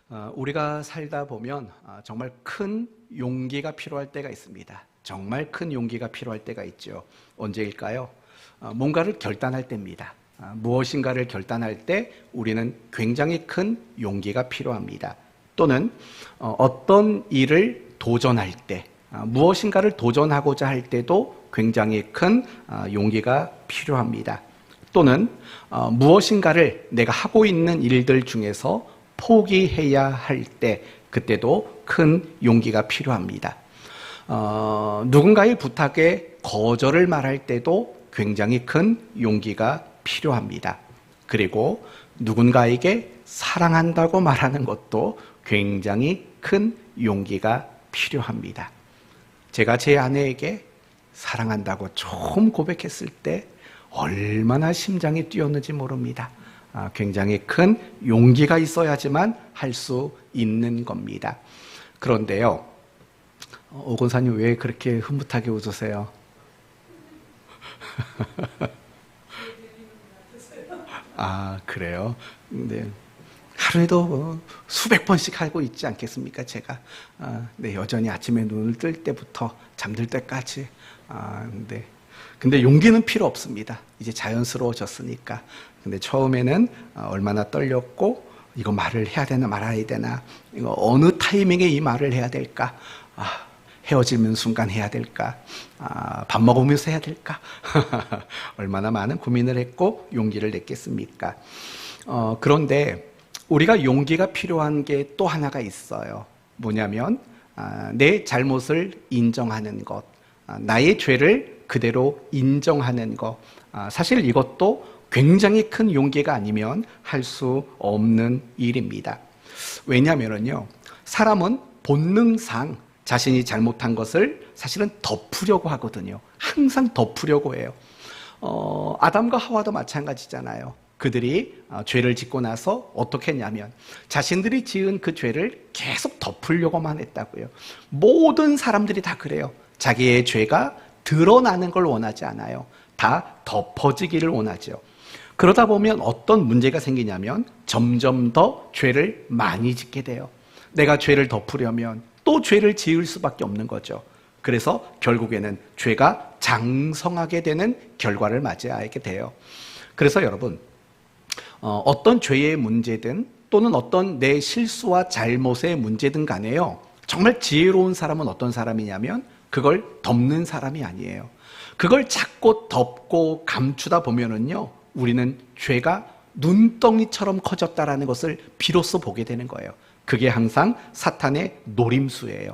우리가 살다 보면 정말 큰 용기가 필요할 때가 있습니다. 정말 큰 용기가 필요할 때가 있죠. 언제일까요? 뭔가를 결단할 때입니다. 무엇인가를 결단할 때 우리는 굉장히 큰 용기가 필요합니다. 또는 어떤 일을 도전할 때, 무엇인가를 도전하고자 할 때도 굉장히 큰 용기가 필요합니다. 또는 무엇인가를 내가 하고 있는 일들 중에서 포기해야 할 때, 그때도 큰 용기가 필요합니다. 누군가의 부탁에 거절을 말할 때도 굉장히 큰 용기가 필요합니다. 그리고 누군가에게 사랑한다고 말하는 것도 굉장히 큰 용기가 필요합니다. 제가 제 아내에게 사랑한다고 처음 고백했을 때 얼마나 심장이 뛰었는지 모릅니다. 굉장히 큰 용기가 있어야지만 할 수 있는 겁니다. 그런데요, 오 권사님 왜 그렇게 흐뭇하게 웃으세요? 그래요? 네. 하루에도 수백 번씩 하고 있지 않겠습니까, 제가? 네, 여전히 아침에 눈을 뜰 때부터 잠들 때까지. 네. 근데 용기는 필요 없습니다. 이제 자연스러워졌으니까. 근데 처음에는 얼마나 떨렸고, 이거 말을 해야 되나 말아야 되나, 이거 어느 타이밍에 이 말을 해야 될까, 헤어지는 순간 해야 될까, 밥 먹으면서 해야 될까, 얼마나 많은 고민을 했고 용기를 냈겠습니까? 그런데 우리가 용기가 필요한 게 또 하나가 있어요. 뭐냐면 내 잘못을 인정하는 것, 나의 죄를 그대로 인정하는 것. 사실 이것도 굉장히 큰 용기가 아니면 할 수 없는 일입니다. 왜냐하면요, 사람은 본능상 자신이 잘못한 것을 사실은 덮으려고 하거든요. 항상 덮으려고 해요. 아담과 하와도 마찬가지잖아요. 그들이 죄를 짓고 나서 어떻게 했냐면 자신들이 지은 그 죄를 계속 덮으려고만 했다고요. 모든 사람들이 다 그래요. 자기의 죄가 드러나는 걸 원하지 않아요. 다 덮어지기를 원하죠. 그러다 보면 어떤 문제가 생기냐면 점점 더 죄를 많이 짓게 돼요. 내가 죄를 덮으려면 또 죄를 지을 수밖에 없는 거죠. 그래서 결국에는 죄가 장성하게 되는 결과를 맞이하게 돼요. 그래서 여러분, 어떤 죄의 문제든 또는 어떤 내 실수와 잘못의 문제든 간에요, 정말 지혜로운 사람은 어떤 사람이냐면 그걸 덮는 사람이 아니에요. 그걸 자꾸 덮고 감추다 보면은요, 우리는 죄가 눈덩이처럼 커졌다라는 것을 비로소 보게 되는 거예요. 그게 항상 사탄의 노림수예요.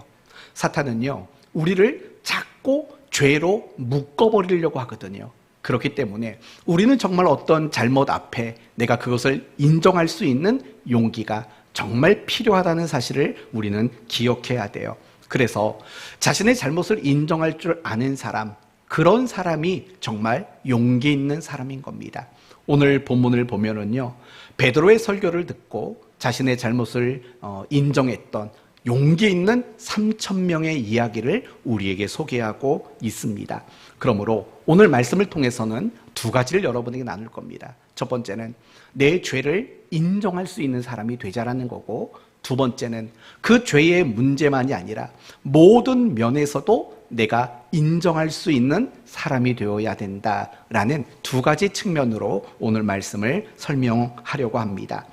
사탄은요, 우리를 자꾸 죄로 묶어버리려고 하거든요. 그렇기 때문에 우리는 정말 어떤 잘못 앞에 내가 그것을 인정할 수 있는 용기가 정말 필요하다는 사실을 우리는 기억해야 돼요. 그래서 자신의 잘못을 인정할 줄 아는 사람, 그런 사람이 정말 용기 있는 사람인 겁니다. 오늘 본문을 보면은요, 베드로의 설교를 듣고 자신의 잘못을 인정했던 용기 있는 3,000명의 이야기를 우리에게 소개하고 있습니다. 그러므로 오늘 말씀을 통해서는 두 가지를 여러분에게 나눌 겁니다. 첫 번째는 내 죄를 인정할 수 있는 사람이 되자라는 거고, 두 번째는 그 죄의 문제만이 아니라 모든 면에서도 내가 인정할 수 있는 사람이 되어야 된다라는 두 가지 측면으로 오늘 말씀을 설명하려고 합니다.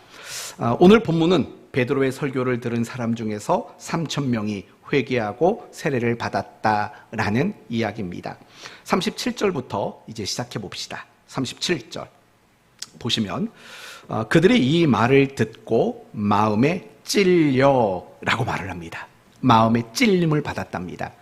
오늘 본문은 베드로의 설교를 들은 사람 중에서 3,000명이 회개하고 세례를 받았다라는 이야기입니다. 37절부터 이제 시작해 봅시다. 37절 보시면 그들이 이 말을 듣고 마음에 찔려라고 말을 합니다. 마음에 찔림을 받았답니다.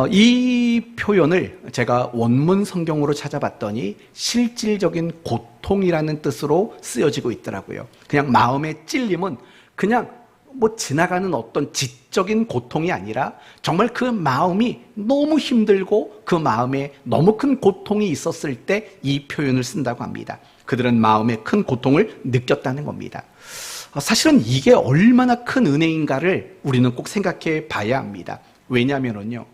이 표현을 제가 원문 성경으로 찾아봤더니 실질적인 고통이라는 뜻으로 쓰여지고 있더라고요. 그냥 마음의 찔림은 그냥 지나가는 어떤 지적인 고통이 아니라 정말 그 마음이 너무 힘들고 그 마음에 너무 큰 고통이 있었을 때 이 표현을 쓴다고 합니다. 그들은 마음에 큰 고통을 느꼈다는 겁니다. 사실은 이게 얼마나 큰 은혜인가를 우리는 꼭 생각해 봐야 합니다. 왜냐하면요,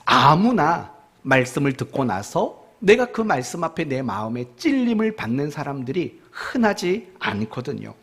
아무나 말씀을 듣고 나서 내가 그 말씀 앞에 내 마음에 찔림을 받는 사람들이 흔하지 않거든요.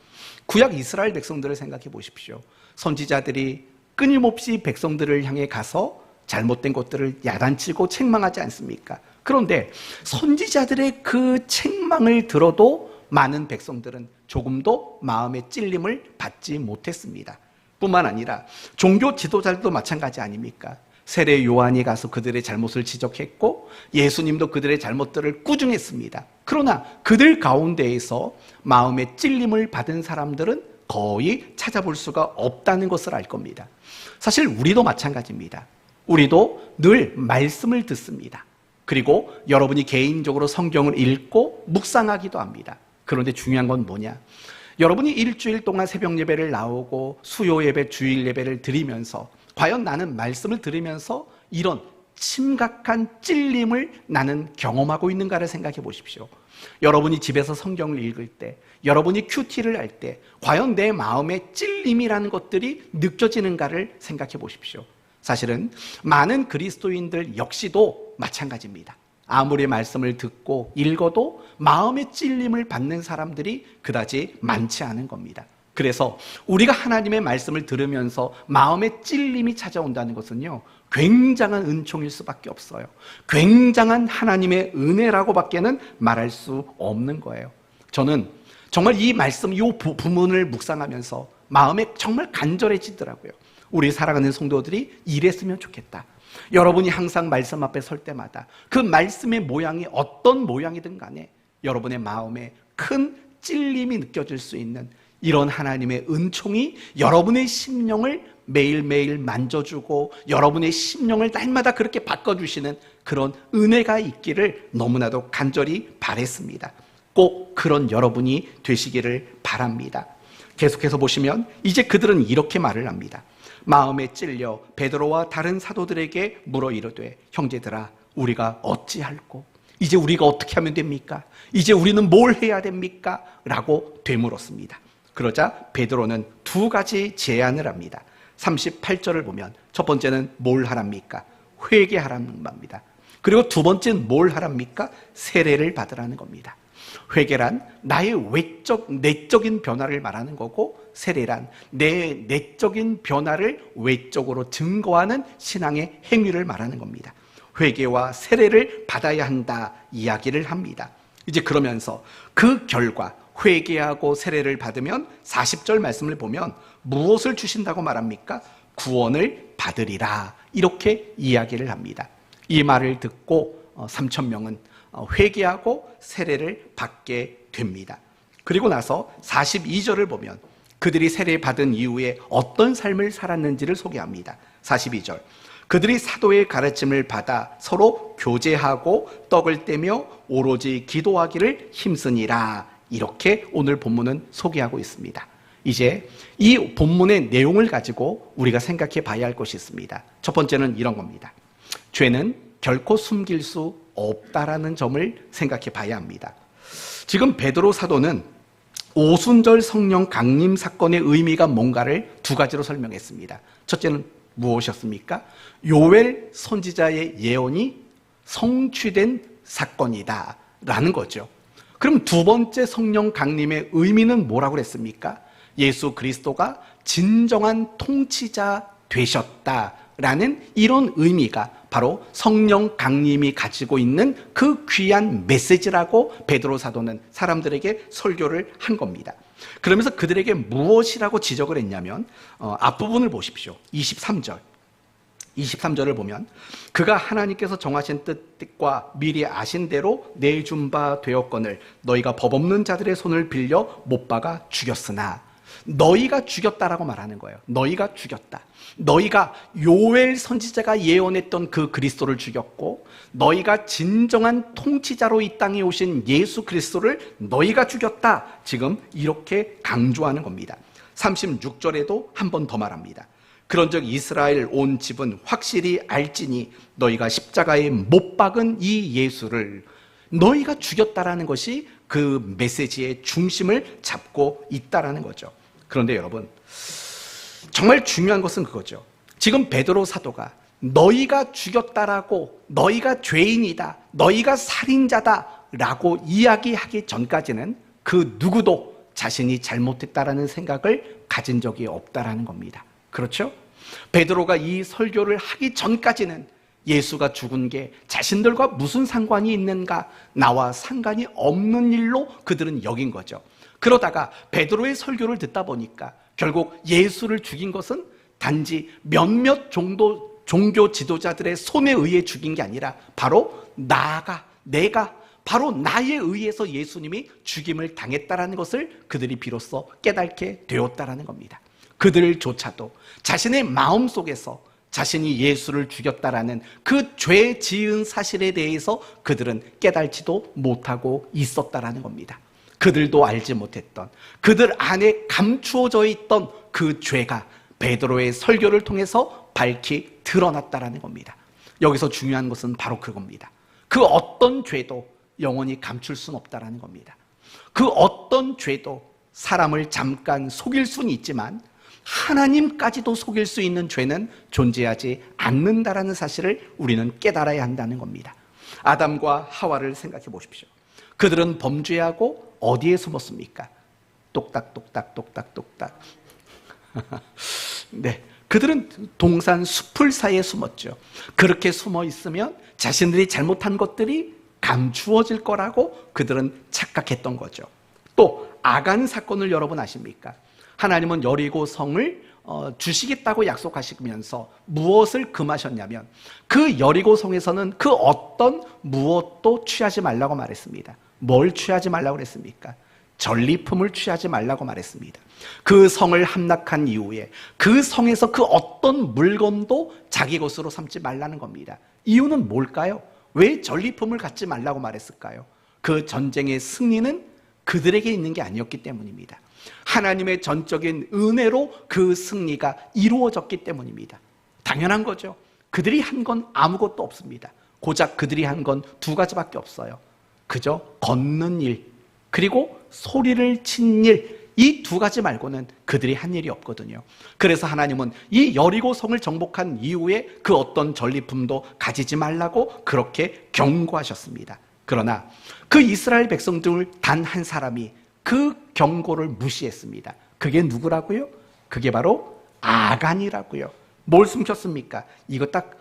구약 이스라엘 백성들을 생각해 보십시오. 선지자들이 끊임없이 백성들을 향해 가서 잘못된 것들을 야단치고 책망하지 않습니까? 그런데 선지자들의 그 책망을 들어도 많은 백성들은 조금도 마음의 찔림을 받지 못했습니다. 뿐만 아니라 종교 지도자들도 마찬가지 아닙니까? 세례 요한이 가서 그들의 잘못을 지적했고 예수님도 그들의 잘못들을 꾸중했습니다. 그러나 그들 가운데에서 마음의 찔림을 받은 사람들은 거의 찾아볼 수가 없다는 것을 알 겁니다. 사실 우리도 마찬가지입니다. 우리도 늘 말씀을 듣습니다. 그리고 여러분이 개인적으로 성경을 읽고 묵상하기도 합니다. 그런데 중요한 건 뭐냐? 여러분이 일주일 동안 새벽 예배를 나오고 수요 예배, 주일 예배를 드리면서 과연 나는 말씀을 들으면서 이런 심각한 찔림을 나는 경험하고 있는가를 생각해 보십시오. 여러분이 집에서 성경을 읽을 때, 여러분이 큐티를 할 때 과연 내 마음에 찔림이라는 것들이 느껴지는가를 생각해 보십시오. 사실은 많은 그리스도인들 역시도 마찬가지입니다. 아무리 말씀을 듣고 읽어도 마음의 찔림을 받는 사람들이 그다지 많지 않은 겁니다. 그래서 우리가 하나님의 말씀을 들으면서 마음의 찔림이 찾아온다는 것은요, 굉장한 은총일 수밖에 없어요. 굉장한 하나님의 은혜라고밖에는 말할 수 없는 거예요. 저는 정말 이 말씀, 이 부문을 묵상하면서 마음에 정말 간절해지더라고요. 우리 사랑하는 성도들이 이랬으면 좋겠다. 여러분이 항상 말씀 앞에 설 때마다 그 말씀의 모양이 어떤 모양이든 간에 여러분의 마음에 큰 찔림이 느껴질 수 있는 이런 하나님의 은총이 여러분의 심령을 매일매일 만져주고 여러분의 심령을 날마다 그렇게 바꿔주시는 그런 은혜가 있기를 너무나도 간절히 바랬습니다. 꼭 그런 여러분이 되시기를 바랍니다. 계속해서 보시면 이제 그들은 이렇게 말을 합니다. 마음에 찔려 베드로와 다른 사도들에게 물어 이르되 형제들아 우리가 어찌할꼬? 이제 우리가 어떻게 하면 됩니까? 이제 우리는 뭘 해야 됩니까? 라고 되물었습니다. 그러자 베드로는 두 가지 제안을 합니다. 38절을 보면 첫 번째는 뭘 하랍니까? 회개하라는 겁니다. 그리고 두 번째는 뭘 하랍니까? 세례를 받으라는 겁니다. 회개란 나의 내적인 변화를 말하는 거고 세례란 내 내적인 변화를 외적으로 증거하는 신앙의 행위를 말하는 겁니다. 회개와 세례를 받아야 한다 이야기를 합니다. 이제 그러면서 그 결과 회개하고 세례를 받으면 40절 말씀을 보면 무엇을 주신다고 말합니까? 구원을 받으리라 이렇게 이야기를 합니다. 이 말을 듣고 3,000명은 회개하고 세례를 받게 됩니다. 그리고 나서 42절을 보면 그들이 세례 받은 이후에 어떤 삶을 살았는지를 소개합니다. 42절 그들이 사도의 가르침을 받아 서로 교제하고 떡을 떼며 오로지 기도하기를 힘쓰니라 이렇게 오늘 본문은 소개하고 있습니다. 이제 이 본문의 내용을 가지고 우리가 생각해 봐야 할 것이 있습니다. 첫 번째는 이런 겁니다. 죄는 결코 숨길 수 없다라는 점을 생각해 봐야 합니다. 지금 베드로 사도는 오순절 성령 강림 사건의 의미가 뭔가를 두 가지로 설명했습니다. 첫째는 무엇이었습니까? 요엘 선지자의 예언이 성취된 사건이다 라는 거죠. 그럼 두 번째 성령 강림의 의미는 뭐라고 그랬습니까? 예수 그리스도가 진정한 통치자 되셨다라는 이런 의미가 바로 성령 강림이 가지고 있는 그 귀한 메시지라고 베드로 사도는 사람들에게 설교를 한 겁니다. 그러면서 그들에게 무엇이라고 지적을 했냐면 앞부분을 보십시오. 23절을 보면 그가 하나님께서 정하신 뜻과 미리 아신 대로 내준 바 되었거늘 너희가 법 없는 자들의 손을 빌려 못 박아 죽였으나 너희가 죽였다라고 말하는 거예요. 너희가 죽였다. 너희가 요엘 선지자가 예언했던 그 그리스도를 죽였고 너희가 진정한 통치자로 이 땅에 오신 예수 그리스도를 너희가 죽였다. 지금 이렇게 강조하는 겁니다. 36절에도 한 번 더 말합니다. 그런즉 이스라엘 온 집은 확실히 알지니 너희가 십자가에 못 박은 이 예수를 너희가 죽였다라는 것이 그 메시지의 중심을 잡고 있다라는 거죠. 그런데 여러분 정말 중요한 것은 그거죠. 지금 베드로 사도가 너희가 죽였다라고 너희가 죄인이다 너희가 살인자다 라고 이야기하기 전까지는 그 누구도 자신이 잘못했다라는 생각을 가진 적이 없다라는 겁니다. 그렇죠? 베드로가 이 설교를 하기 전까지는 예수가 죽은 게 자신들과 무슨 상관이 있는가, 나와 상관이 없는 일로 그들은 여긴 거죠. 그러다가 베드로의 설교를 듣다 보니까 결국 예수를 죽인 것은 단지 몇몇 종교 지도자들의 손에 의해 죽인 게 아니라 바로 내가 바로 나에 의해서 예수님이 죽임을 당했다라는 것을 그들이 비로소 깨닫게 되었다라는 겁니다. 그들조차도 자신의 마음속에서 자신이 예수를 죽였다라는 그 죄 지은 사실에 대해서 그들은 깨달지도 못하고 있었다라는 겁니다. 그들도 알지 못했던, 그들 안에 감추어져 있던 그 죄가 베드로의 설교를 통해서 밝히 드러났다라는 겁니다. 여기서 중요한 것은 바로 그겁니다. 그 어떤 죄도 영원히 감출 수는 없다라는 겁니다. 그 어떤 죄도 사람을 잠깐 속일 수는 있지만 하나님까지도 속일 수 있는 죄는 존재하지 않는다라는 사실을 우리는 깨달아야 한다는 겁니다. 아담과 하와를 생각해 보십시오. 그들은 범죄하고 어디에 숨었습니까? 똑딱똑딱. 네, 그들은 동산 숲을 사이에 숨었죠. 그렇게 숨어 있으면 자신들이 잘못한 것들이 감추어질 거라고 그들은 착각했던 거죠. 또 아간 사건을 여러분 아십니까? 하나님은 여리고 성을 주시겠다고 약속하시면서 무엇을 금하셨냐면 그 여리고 성에서는 그 어떤 무엇도 취하지 말라고 말했습니다. 뭘 취하지 말라고 그랬습니까? 전리품을 취하지 말라고 말했습니다. 그 성을 함락한 이후에 그 성에서 그 어떤 물건도 자기 것으로 삼지 말라는 겁니다. 이유는 뭘까요? 왜 전리품을 갖지 말라고 말했을까요? 그 전쟁의 승리는 그들에게 있는 게 아니었기 때문입니다. 하나님의 전적인 은혜로 그 승리가 이루어졌기 때문입니다. 당연한 거죠. 그들이 한 건 아무것도 없습니다. 고작 그들이 한 건 두 가지밖에 없어요. 그저 걷는 일, 그리고 소리를 친 일, 이 두 가지 말고는 그들이 한 일이 없거든요. 그래서 하나님은 이 여리고 성을 정복한 이후에 그 어떤 전리품도 가지지 말라고 그렇게 경고하셨습니다. 그러나 그 이스라엘 백성들 단 한 사람이 그 경고를 무시했습니다. 그게 누구라고요? 그게 바로 아간이라고요. 뭘 숨겼습니까? 이거 딱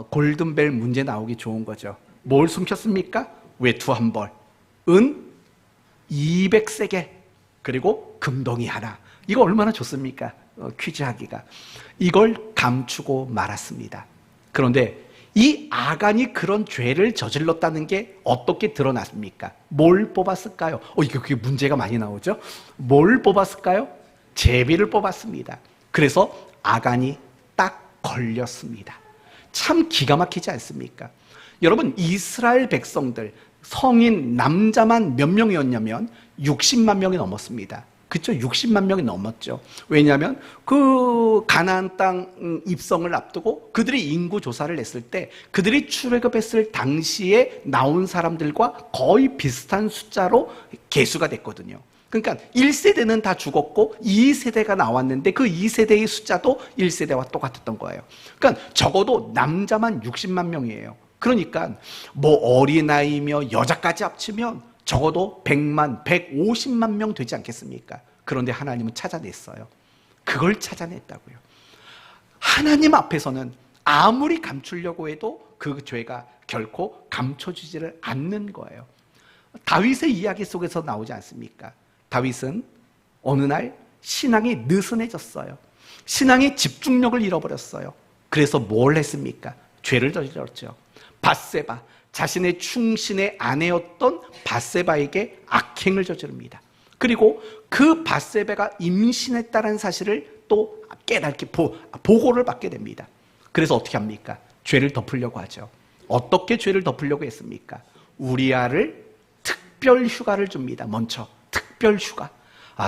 골든벨 문제 나오기 좋은 거죠. 뭘 숨겼습니까? 외투 한 벌, 은 200세겔, 그리고 금동이 하나. 이거 얼마나 좋습니까? 퀴즈 하기가. 이걸 감추고 말았습니다. 그런데 이 아간이 그런 죄를 저질렀다는 게 어떻게 드러났습니까? 뭘 뽑았을까요? 그게 문제가 많이 나오죠? 뭘 뽑았을까요? 제비를 뽑았습니다. 그래서 아간이 딱 걸렸습니다. 참 기가 막히지 않습니까? 여러분, 이스라엘 백성들 성인 남자만 몇 명이었냐면 60만 명이 넘었습니다. 그렇죠? 60만 명이 넘었죠. 왜냐하면 그 가나안 땅 입성을 앞두고 그들이 인구 조사를 했을 때 그들이 출애굽했을 당시에 나온 사람들과 거의 비슷한 숫자로 계수가 됐거든요. 그러니까 1세대는 다 죽었고 2세대가 나왔는데 그 2세대의 숫자도 1세대와 똑같았던 거예요. 그러니까 적어도 남자만 60만 명이에요. 그러니까 뭐 어린아이며 여자까지 합치면 적어도 100만, 150만 명 되지 않겠습니까? 그런데 하나님은 찾아냈어요. 그걸 찾아냈다고요. 하나님 앞에서는 아무리 감추려고 해도 그 죄가 결코 감춰지지를 않는 거예요. 다윗의 이야기 속에서 나오지 않습니까? 다윗은 어느 날 신앙이 느슨해졌어요. 신앙의 집중력을 잃어버렸어요. 그래서 뭘 했습니까? 죄를 저질렀죠. 밧세바, 자신의 충신의 아내였던 밧세바에게 악행을 저지릅니다. 그리고 그 밧세바가 임신했다는 사실을 또 깨닫게 보고를 받게 됩니다. 그래서 어떻게 합니까? 죄를 덮으려고 하죠. 어떻게 죄를 덮으려고 했습니까? 우리아를 특별 휴가를 줍니다. 먼저 특별 휴가.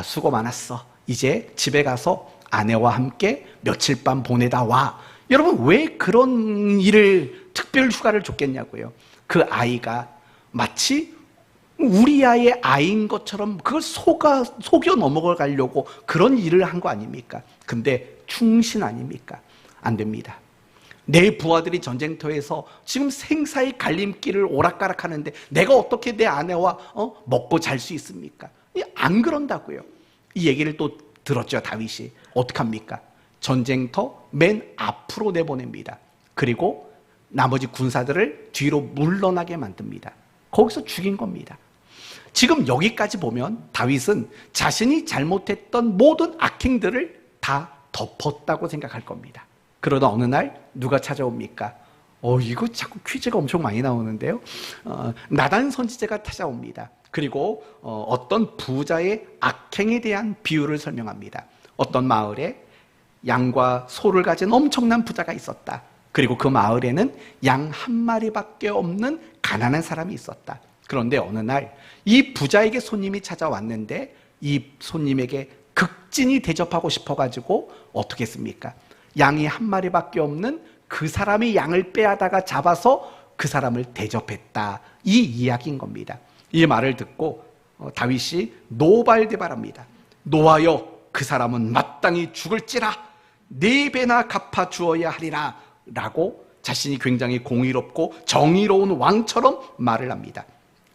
수고 많았어. 이제 집에 가서 아내와 함께 며칠 밤 보내다 와. 여러분, 왜 그런 일을 특별 휴가를 줬겠냐고요. 그 아이가 마치 우리 아이의 아이인 것처럼 그걸 속여 넘어가려고 그런 일을 한 거 아닙니까? 근데 충신 아닙니까? 안 됩니다. 내 부하들이 전쟁터에서 지금 생사의 갈림길을 오락가락하는데 내가 어떻게 내 아내와 먹고 잘 수 있습니까? 안 그런다고요. 이 얘기를 또 들었죠. 다윗이 어떻게 합니까? 전쟁터 맨 앞으로 내보냅니다. 그리고 나머지 군사들을 뒤로 물러나게 만듭니다. 거기서 죽인 겁니다. 지금 여기까지 보면 다윗은 자신이 잘못했던 모든 악행들을 다 덮었다고 생각할 겁니다. 그러다 어느 날 누가 찾아옵니까? 이거 자꾸 퀴즈가 엄청 많이 나오는데요. 나단 선지자가 찾아옵니다. 그리고 어떤 부자의 악행에 대한 비유를 설명합니다. 어떤 마을에 양과 소를 가진 엄청난 부자가 있었다. 그리고 그 마을에는 양 한 마리밖에 없는 가난한 사람이 있었다. 그런데 어느 날 이 부자에게 손님이 찾아왔는데 이 손님에게 극진히 대접하고 싶어가지고 어떻게 했습니까? 양이 한 마리밖에 없는 그 사람이 양을 빼앗다가 잡아서 그 사람을 대접했다. 이 이야기인 겁니다. 이 말을 듣고 다윗이 노발대발합니다. 노하여 그 사람은 마땅히 죽을지라 4배나 갚아 주어야 하리라 라고 자신이 굉장히 공의롭고 정의로운 왕처럼 말을 합니다.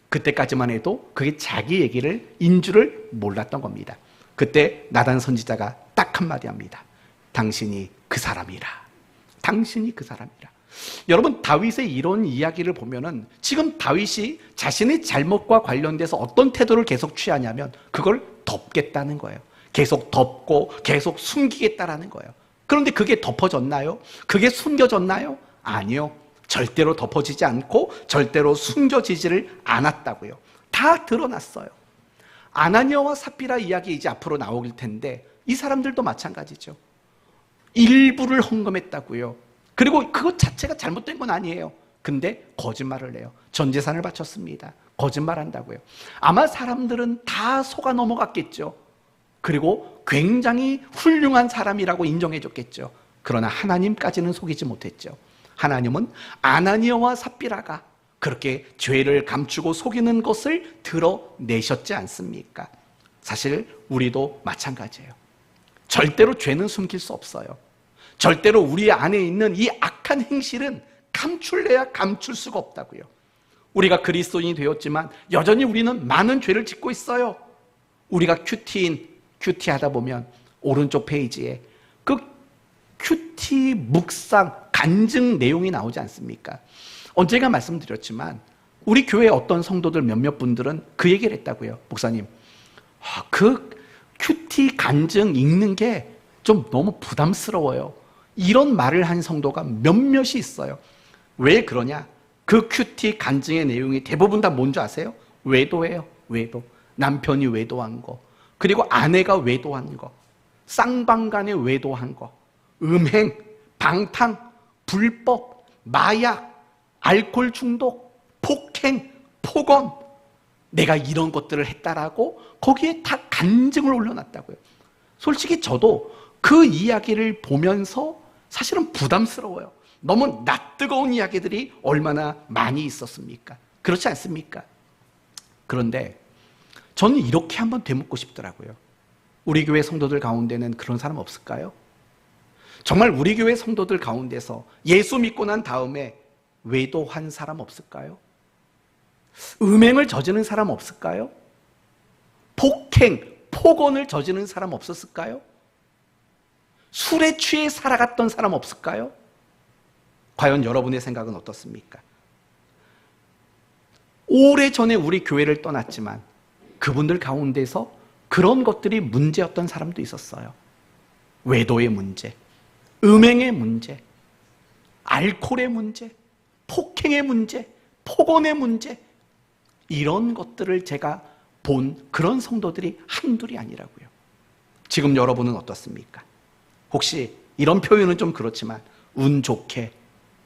그때까지만 해도 그게 자기 얘기를 인줄을 몰랐던 겁니다. 그때 나단 선지자가 딱 한마디 합니다. 당신이 그 사람이라. 당신이 그 사람이라. 여러분, 다윗의 이런 이야기를 보면은 지금 다윗이 자신의 잘못과 관련돼서 어떤 태도를 계속 취하냐면 그걸 덮겠다는 거예요. 계속 덮고 계속 숨기겠다라는 거예요. 그런데 그게 덮어졌나요? 그게 숨겨졌나요? 아니요. 절대로 덮어지지 않고 절대로 숨겨지지를 않았다고요. 다 드러났어요. 아나니아와 삽비라 이야기 이제 앞으로 나올 텐데 이 사람들도 마찬가지죠. 일부를 헌금했다고요. 그리고 그것 자체가 잘못된 건 아니에요. 근데 거짓말을 해요. 전 재산을 바쳤습니다. 거짓말한다고요. 아마 사람들은 다 속아 넘어갔겠죠. 그리고 굉장히 훌륭한 사람이라고 인정해줬겠죠. 그러나 하나님까지는 속이지 못했죠. 하나님은 아나니아와 삽비라가 그렇게 죄를 감추고 속이는 것을 드러내셨지 않습니까? 사실 우리도 마찬가지예요. 절대로 죄는 숨길 수 없어요. 절대로 우리 안에 있는 이 악한 행실은 감출래야 감출 수가 없다고요. 우리가 그리스도인이 되었지만 여전히 우리는 많은 죄를 짓고 있어요. 우리가 큐티하다 보면 오른쪽 페이지에 그 큐티 묵상 간증 내용이 나오지 않습니까? 언젠가 말씀드렸지만 우리 교회 어떤 성도들 몇몇 분들은 그 얘기를 했다고요. 목사님, 그 큐티 간증 읽는 게 좀 너무 부담스러워요. 이런 말을 한 성도가 몇몇이 있어요. 왜 그러냐? 그 큐티 간증의 내용이 대부분 다 뭔지 아세요? 외도예요. 외도. 남편이 외도한 거, 그리고 아내가 외도한 거, 쌍방간에 외도한 거, 음행, 방탕, 불법, 마약, 알코올 중독, 폭행, 폭언, 내가 이런 것들을 했다라고 거기에 다 간증을 올려놨다고요. 솔직히 저도 그 이야기를 보면서 사실은 부담스러워요. 너무 낯뜨거운 이야기들이 얼마나 많이 있었습니까? 그렇지 않습니까? 그런데 저는 이렇게 한번 되묻고 싶더라고요. 우리 교회 성도들 가운데는 그런 사람 없을까요? 정말 우리 교회 성도들 가운데서 예수 믿고 난 다음에 외도한 사람 없을까요? 음행을 저지른 사람 없을까요? 폭행, 폭언을 저지른 사람 없었을까요? 술에 취해 살아갔던 사람 없을까요? 과연 여러분의 생각은 어떻습니까? 오래전에 우리 교회를 떠났지만 그분들 가운데서 그런 것들이 문제였던 사람도 있었어요. 외도의 문제, 음행의 문제, 알코올의 문제, 폭행의 문제, 폭언의 문제, 이런 것들을 제가 본 그런 성도들이 한둘이 아니라고요. 지금 여러분은 어떻습니까? 혹시 이런 표현은 좀 그렇지만 운 좋게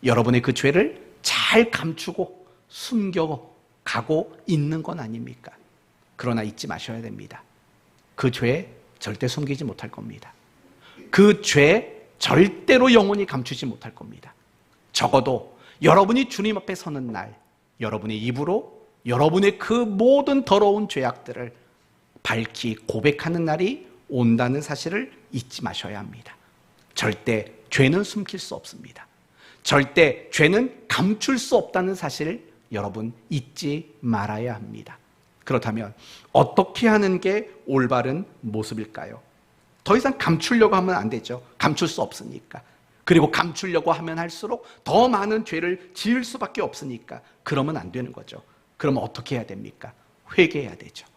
여러분의 그 죄를 잘 감추고 숨겨가고 있는 건 아닙니까? 그러나 잊지 마셔야 됩니다. 그 죄 절대 숨기지 못할 겁니다. 그 죄 절대로 영원히 감추지 못할 겁니다. 적어도 여러분이 주님 앞에 서는 날, 여러분의 입으로 여러분의 그 모든 더러운 죄악들을 밝히 고백하는 날이 온다는 사실을 잊지 마셔야 합니다. 절대 죄는 숨길 수 없습니다. 절대 죄는 감출 수 없다는 사실을 여러분 잊지 말아야 합니다. 그렇다면 어떻게 하는 게 올바른 모습일까요? 더 이상 감추려고 하면 안 되죠. 감출 수 없으니까. 그리고 감추려고 하면 할수록 더 많은 죄를 지을 수밖에 없으니까 그러면 안 되는 거죠. 그러면 어떻게 해야 됩니까? 회개해야 되죠.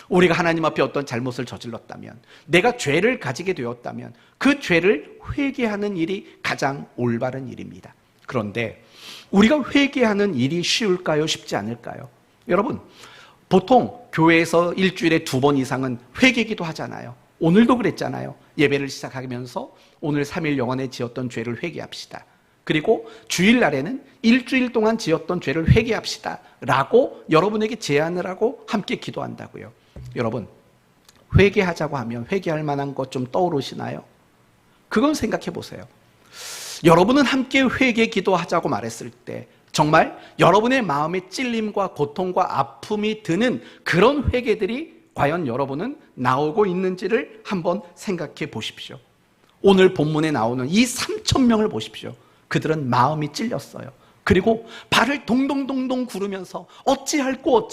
우리가 하나님 앞에 어떤 잘못을 저질렀다면, 내가 죄를 가지게 되었다면 그 죄를 회개하는 일이 가장 올바른 일입니다. 그런데 우리가 회개하는 일이 쉬울까요? 쉽지 않을까요? 여러분, 보통 교회에서 일주일에 2번 이상은 회개기도 하잖아요. 오늘도 그랬잖아요. 예배를 시작하면서 오늘 3일 영원에 지었던 죄를 회개합시다. 그리고 주일날에는 일주일 동안 지었던 죄를 회개합시다 라고 여러분에게 제안을 하고 함께 기도한다고요. 여러분, 회개하자고 하면 회개할 만한 것 좀 떠오르시나요? 그건 생각해 보세요. 여러분은 함께 회개 기도하자고 말했을 때 정말 여러분의 마음에 찔림과 고통과 아픔이 드는 그런 회개들이 과연 여러분은 나오고 있는지를 한번 생각해 보십시오. 오늘 본문에 나오는 이 3,000명을 보십시오. 그들은 마음이 찔렸어요. 그리고 발을 동동동동 구르면서 어찌할꼬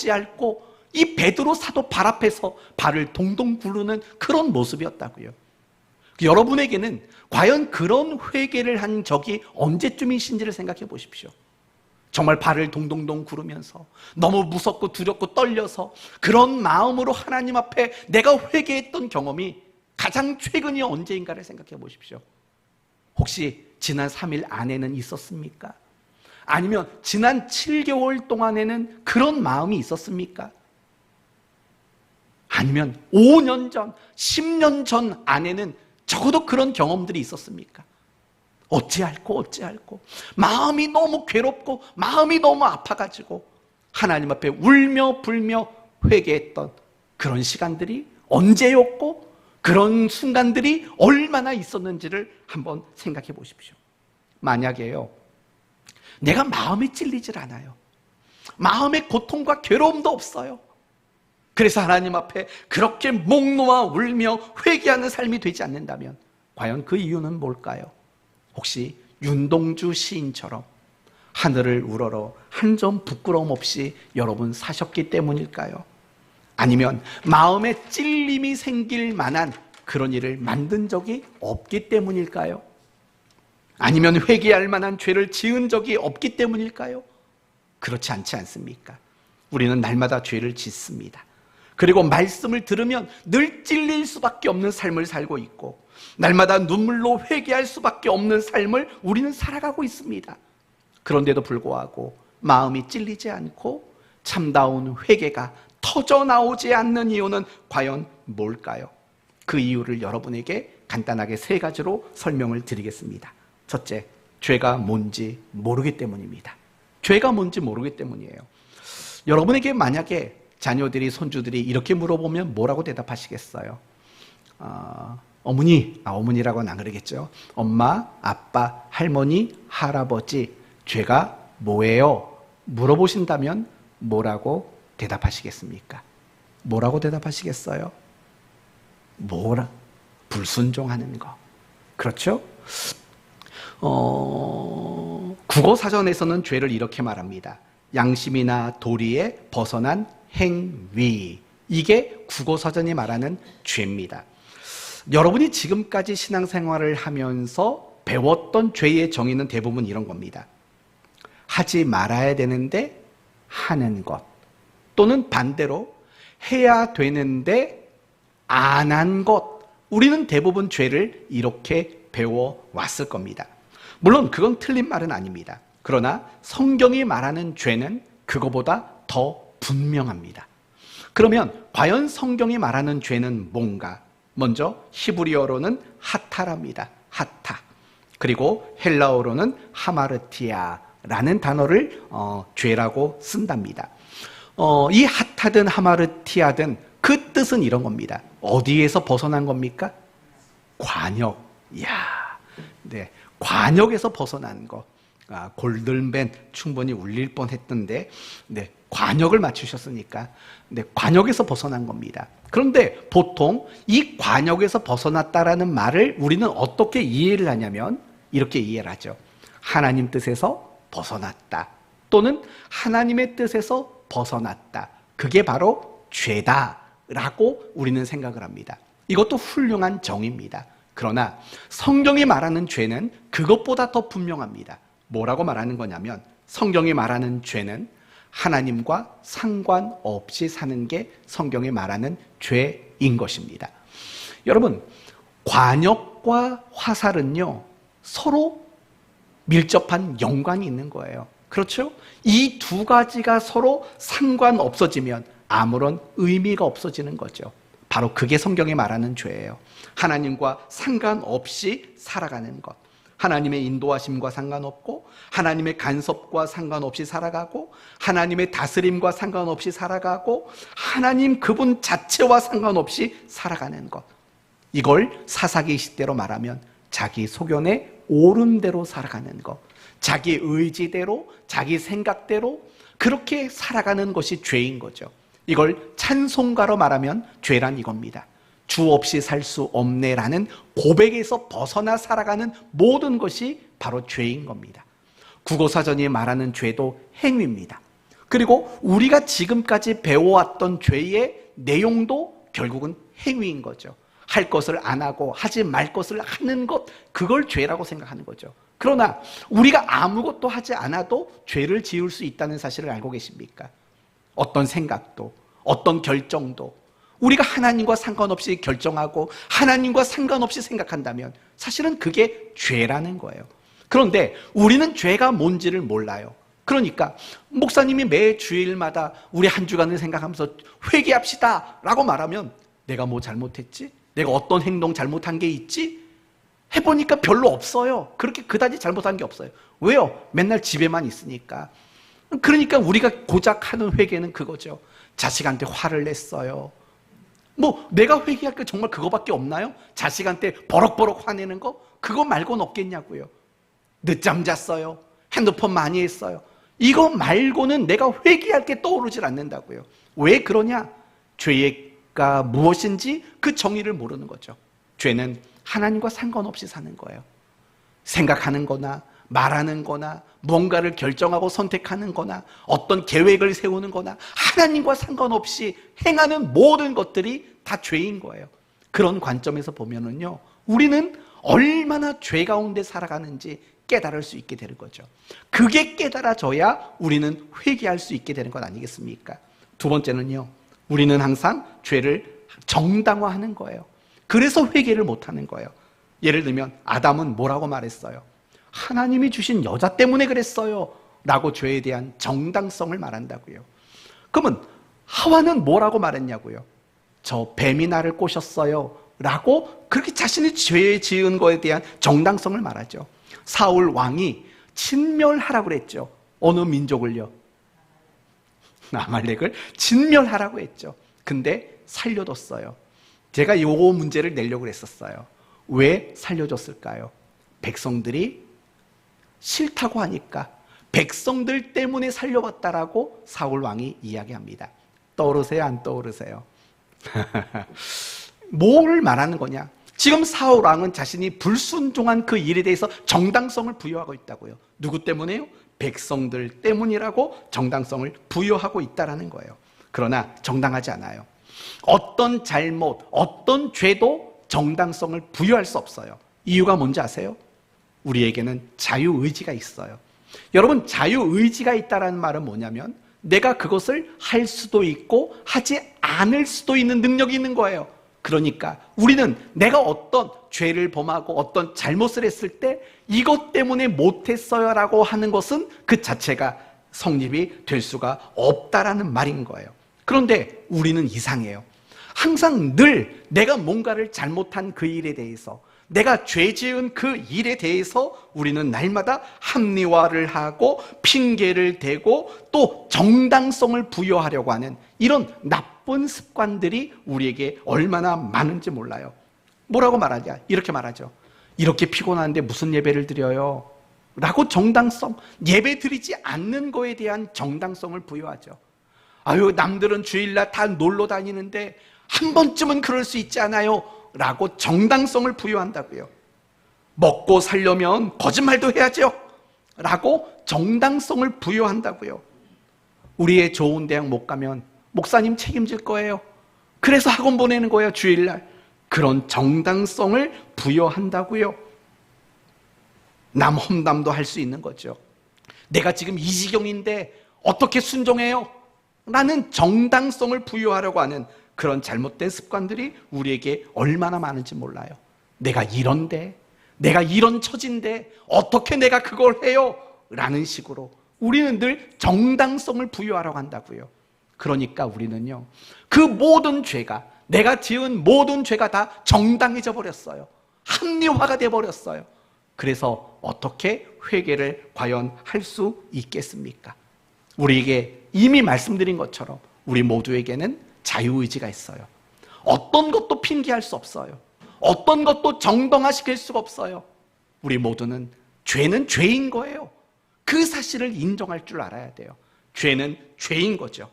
이 베드로 사도 발 앞에서 발을 동동 구르는 그런 모습이었다고요. 여러분에게는 과연 그런 회개를 한 적이 언제쯤이신지를 생각해 보십시오. 정말 발을 동동동 구르면서 너무 무섭고 두렵고 떨려서 그런 마음으로 하나님 앞에 내가 회개했던 경험이 가장 최근이 언제인가를 생각해 보십시오. 혹시 지난 3일 안에는 있었습니까? 아니면 지난 7개월 동안에는 그런 마음이 있었습니까? 아니면 5년 전, 10년 전 안에는 적어도 그런 경험들이 있었습니까? 어찌할꼬 마음이 너무 괴롭고 마음이 너무 아파가지고 하나님 앞에 울며 불며 회개했던 그런 시간들이 언제였고 그런 순간들이 얼마나 있었는지를 한번 생각해 보십시오. 만약에요, 내가 마음에 찔리질 않아요. 마음에 고통과 괴로움도 없어요. 그래서 하나님 앞에 그렇게 목 놓아 울며 회개하는 삶이 되지 않는다면 과연 그 이유는 뭘까요? 혹시 윤동주 시인처럼 하늘을 우러러 한 점 부끄러움 없이 여러분 사셨기 때문일까요? 아니면 마음에 찔림이 생길 만한 그런 일을 만든 적이 없기 때문일까요? 아니면 회개할 만한 죄를 지은 적이 없기 때문일까요? 그렇지 않지 않습니까? 우리는 날마다 죄를 짓습니다. 그리고 말씀을 들으면 늘 찔릴 수밖에 없는 삶을 살고 있고 날마다 눈물로 회개할 수밖에 없는 삶을 우리는 살아가고 있습니다. 그런데도 불구하고 마음이 찔리지 않고 참다운 회개가 터져나오지 않는 이유는 과연 뭘까요? 그 이유를 여러분에게 간단하게 3가지로 설명을 드리겠습니다. 첫째, 죄가 뭔지 모르기 때문입니다. 죄가 뭔지 모르기 때문이에요. 여러분에게 만약에 자녀들이, 손주들이 이렇게 물어보면 뭐라고 대답하시겠어요? 어머니라고는 안 그러겠죠. 엄마, 아빠, 할머니, 할아버지, 죄가 뭐예요? 물어보신다면 뭐라고 대답하시겠습니까? 뭐라고 대답하시겠어요? 불순종하는 거. 그렇죠? 국어사전에서는 죄를 이렇게 말합니다. 양심이나 도리에 벗어난 행위. 이게 국어사전이 말하는 죄입니다. 여러분이 지금까지 신앙생활을 하면서 배웠던 죄의 정의는 대부분 이런 겁니다. 하지 말아야 되는데 하는 것, 또는 반대로 해야 되는데 안 한 것. 우리는 대부분 죄를 이렇게 배워왔을 겁니다. 물론 그건 틀린 말은 아닙니다. 그러나 성경이 말하는 죄는 그거보다 더 분명합니다. 그러면 과연 성경이 말하는 죄는 뭔가? 먼저 히브리어로는 하타랍니다. 하타. 그리고 헬라어로는 하마르티아라는 단어를 죄라고 쓴답니다. 이 하타든 하마르티아든 그 뜻은 이런 겁니다. 어디에서 벗어난 겁니까? 관역. 네, 관역에서 벗어난 거. 골든벨 충분히 울릴 뻔했던데, 네, 관역을 맞추셨으니까, 네, 관역에서 벗어난 겁니다. 그런데 보통 이 관역에서 벗어났다라는 말을 우리는 어떻게 이해를 하냐면 이렇게 이해를 하죠. 하나님 뜻에서 벗어났다, 또는 하나님의 뜻에서 벗어났다. 그게 바로 죄다라고 우리는 생각을 합니다. 이것도 훌륭한 정의입니다. 그러나 성경이 말하는 죄는 그것보다 더 분명합니다. 뭐라고 말하는 거냐면 성경이 말하는 죄는 하나님과 상관없이 사는 게 성경이 말하는 죄인 것입니다. 여러분, 관역과 화살은요, 서로 밀접한 연관이 있는 거예요. 그렇죠? 이 두 가지가 서로 상관없어지면 아무런 의미가 없어지는 거죠. 바로 그게 성경이 말하는 죄예요. 하나님과 상관없이 살아가는 것. 하나님의 인도하심과 상관없고, 하나님의 간섭과 상관없이 살아가고, 하나님의 다스림과 상관없이 살아가고, 하나님 그분 자체와 상관없이 살아가는 것. 이걸 사사기식대로 말하면 자기 소견에 옳은 대로 살아가는 것, 자기 의지대로, 자기 생각대로 그렇게 살아가는 것이 죄인 거죠. 이걸 찬송가로 말하면 죄란 이겁니다. 주 없이 살 수 없네라는 고백에서 벗어나 살아가는 모든 것이 바로 죄인 겁니다. 국어사전이 말하는 죄도 행위입니다. 그리고 우리가 지금까지 배워왔던 죄의 내용도 결국은 행위인 거죠. 할 것을 안 하고 하지 말 것을 하는 것, 그걸 죄라고 생각하는 거죠. 그러나 우리가 아무것도 하지 않아도 죄를 지을 수 있다는 사실을 알고 계십니까? 어떤 생각도, 어떤 결정도 우리가 하나님과 상관없이 결정하고 하나님과 상관없이 생각한다면 사실은 그게 죄라는 거예요. 그런데 우리는 죄가 뭔지를 몰라요. 그러니까 목사님이 매 주일마다 우리 한 주간을 생각하면서 회개합시다 라고 말하면 내가 뭐 잘못했지? 내가 어떤 행동 잘못한 게 있지? 해보니까 별로 없어요. 그렇게 그다지 잘못한 게 없어요. 왜요? 맨날 집에만 있으니까. 그러니까 우리가 고작 하는 회개는 그거죠. 자식한테 화를 냈어요. 뭐 내가 회개할 게 정말 그거밖에 없나요? 자식한테 버럭버럭 화내는 거? 그거 말고는 없겠냐고요. 늦잠 잤어요. 핸드폰 많이 했어요. 이거 말고는 내가 회개할 게 떠오르질 않는다고요. 왜 그러냐? 죄가 무엇인지 그 정의를 모르는 거죠. 죄는 하나님과 상관없이 사는 거예요. 생각하는 거나 말하는 거나 뭔가를 결정하고 선택하는 거나 어떤 계획을 세우는 거나 하나님과 상관없이 행하는 모든 것들이 다 죄인 거예요. 그런 관점에서 보면은요, 우리는 얼마나 죄 가운데 살아가는지 깨달을 수 있게 되는 거죠. 그게 깨달아져야 우리는 회개할 수 있게 되는 것 아니겠습니까? 두 번째는요, 우리는 항상 죄를 정당화하는 거예요. 그래서 회개를 못하는 거예요. 예를 들면 아담은 뭐라고 말했어요? 하나님이 주신 여자 때문에 그랬어요 라고 죄에 대한 정당성을 말한다고요. 그러면 하와는 뭐라고 말했냐고요? 저 뱀이 나를 꼬셨어요 라고 그렇게 자신이 죄 지은 거에 대한 정당성을 말하죠. 사울 왕이 진멸하라고 그랬죠. 어느 민족을요? 아말렉을 진멸하라고 했죠. 근데 살려뒀어요. 제가 이 문제를 내려고 했었어요. 왜 살려줬을까요? 백성들이 싫다고 하니까, 백성들 때문에 살려봤다라고 사울 왕이 이야기합니다. 떠오르세요? 안 떠오르세요? 뭐를 말하는 거냐? 지금 사울 왕은 자신이 불순종한 그 일에 대해서 정당성을 부여하고 있다고요. 누구 때문에요? 백성들 때문이라고 정당성을 부여하고 있다라는 거예요. 그러나 정당하지 않아요. 어떤 잘못, 어떤 죄도 정당성을 부여할 수 없어요. 이유가 뭔지 아세요? 우리에게는 자유의지가 있어요. 여러분, 자유의지가 있다는 말은 뭐냐면 내가 그것을 할 수도 있고 하지 않을 수도 있는 능력이 있는 거예요. 그러니까 우리는 내가 어떤 죄를 범하고 어떤 잘못을 했을 때 이것 때문에 못했어요 라고 하는 것은 그 자체가 성립이 될 수가 없다라는 말인 거예요. 그런데 우리는 이상해요. 항상 늘 내가 뭔가를 잘못한 그 일에 대해서, 내가 죄 지은 그 일에 대해서 우리는 날마다 합리화를 하고 핑계를 대고 또 정당성을 부여하려고 하는 이런 나쁜 습관들이 우리에게 얼마나 많은지 몰라요. 뭐라고 말하냐? 이렇게 말하죠. 이렇게 피곤한데 무슨 예배를 드려요? 라고 정당성, 예배 드리지 않는 거에 대한 정당성을 부여하죠. 아유, 남들은 주일날 다 놀러 다니는데 한 번쯤은 그럴 수 있지 않아요? 라고 정당성을 부여한다고요. 먹고 살려면 거짓말도 해야죠 라고 정당성을 부여한다고요. 우리의 좋은 대학 못 가면 목사님 책임질 거예요. 그래서 학원 보내는 거예요, 주일날. 그런 정당성을 부여한다고요. 남 험담도 할 수 있는 거죠. 내가 지금 이 지경인데 어떻게 순종해요? 라는 정당성을 부여하려고 하는 그런 잘못된 습관들이 우리에게 얼마나 많은지 몰라요. 내가 이런데, 내가 이런 처진데 어떻게 내가 그걸 해요? 라는 식으로 우리는 늘 정당성을 부여하려고 한다고요. 그러니까 우리는요, 그 모든 죄가, 내가 지은 모든 죄가 다 정당해져 버렸어요. 합리화가 돼 버렸어요. 그래서 어떻게 회개를 과연 할 수 있겠습니까? 우리에게 이미 말씀드린 것처럼 우리 모두에게는 자유의지가 있어요. 어떤 것도 핑계할 수 없어요. 어떤 것도 정당화시킬 수가 없어요. 우리 모두는 죄는 죄인 거예요. 그 사실을 인정할 줄 알아야 돼요. 죄는 죄인 거죠.